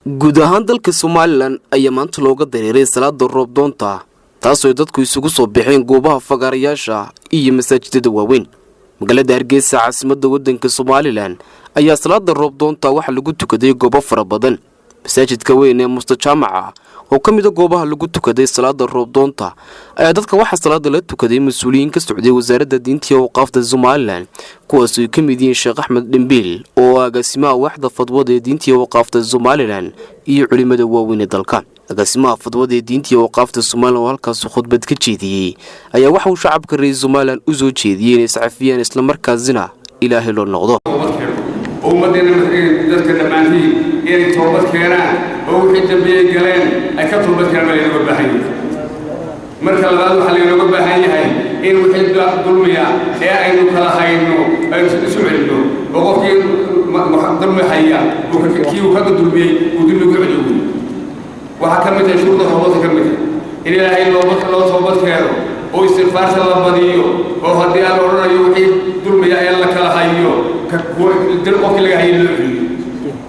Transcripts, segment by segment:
guud ahaan dalka Somaliland ayaa maanta looga dareeray salaada roob doonta taasoo dadku isugu soo bixeen goobaha fagaarayaasha iyo masaajidada waaweyn. magaalada Hargeysa caasimadda waddanka Somaliland ayaa salaada roob doonta waxa lagu tukaday goobo fara badan. masaajidka weyn ee Mustaqbalka oo kamid ah goobaha lagu tukaday salaada roob doonta ayaa dadka waxa salaada la tukaday mas'uuliyiin ka socday wasaaradda diinta iyo waqaafta Somaliland kuwaas oo kamid yihiin Sheekh Axmed Dembiil oo agaasimaha waaxda fadwada ee diinta iyo waqaafta Somaliland iyo culimada waaweyn ee dalka. agaasimaha fadwada ee diinta iyo waqaafta Somaliland halkaas khudbad ka jeediyay ayaa waxa uu shacabka reer Somaliland u soo jeediyay inay saxafiyaan isla markaasina Ilaahay loo noqdo. ummadena dadka dhamaantii inay toobad keenaan oo wixii dambiye galeen ay ka toobad keenaan looga baahan yahay. marka labaad waxa looga baahan yahay in wixii dulmiya ee aynu kala hayno ay isu celino oo qofkii dulmi haya uu ka dulmiyay uu dulmigu celiyo. waxa ka mid ah shuruudaha toobadda ka mid ah in Ilaahay loo toobad keeno oo istighfaarta la badiyo oo haddii aan oranayo wixii dulmiya ee la kala hayo dil qofki laga hayo loo celiyo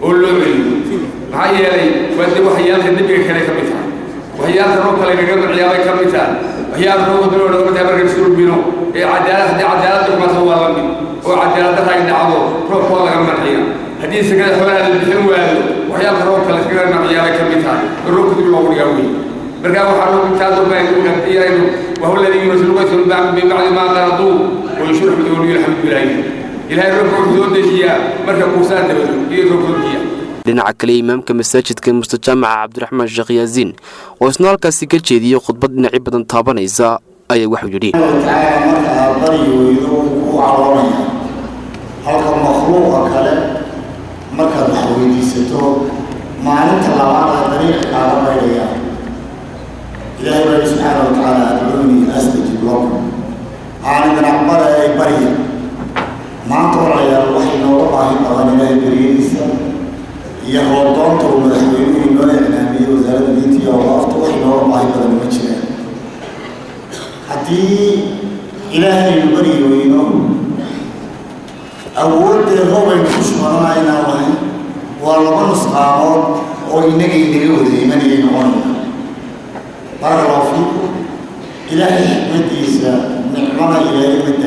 oo loo celiyo. maxaa yeelay waa waxyaalaha nabiga kale ka mid ah waxyaalaha roo kale kaga ciyaabay ka mid ah waxyaalaha roo dilo oo mid ah rasuul bino ee cadaalad ma soo walamin oo cadaalad ay dhacdo roo laga marxiyo haddii sagada xoolaha la bixin waayo waxyaalaha roo kale kaga ciyaabay ka mid ah roo ku dilo loo dhigaaway. marka waxa loo intaas oo baan u hadiyayno وهو الذي يرسل رسول من بعد ما قرضوا ويشرح بدون الحمد لله إلهي ربك حدود الشيء مركب موساد يركض dhinaca kale imaamka masaajidka Mustaqbalka Cabdiraxmaan Sheekh Yaasiin oo isna halkaas ka jeediyay khudbad dhinacyo badan taabanaysa ayaa waxa uu yiri halka makhluuqa kale marka wax weydiisato maalinta labaad dariiqa kaaga baydaya إلهي سبحانه وتعالى أدعوني أستجب لكم. أنا نعبر أي بريء. ما ترى يا الوحي نوضع الله إلهي بريئيسا. يهوضون تروا مدحوينه إنه يعنامي وزارة بيتي وغافت وحي نوضع الله المجرى. حتى إلهي بريء وإنه أول هو ينفش مراينا وهي والله نصقامون وإنك يدريو ذي من ينعون. بارك الله فيكم. إلهي حكمتي نعمة إلهي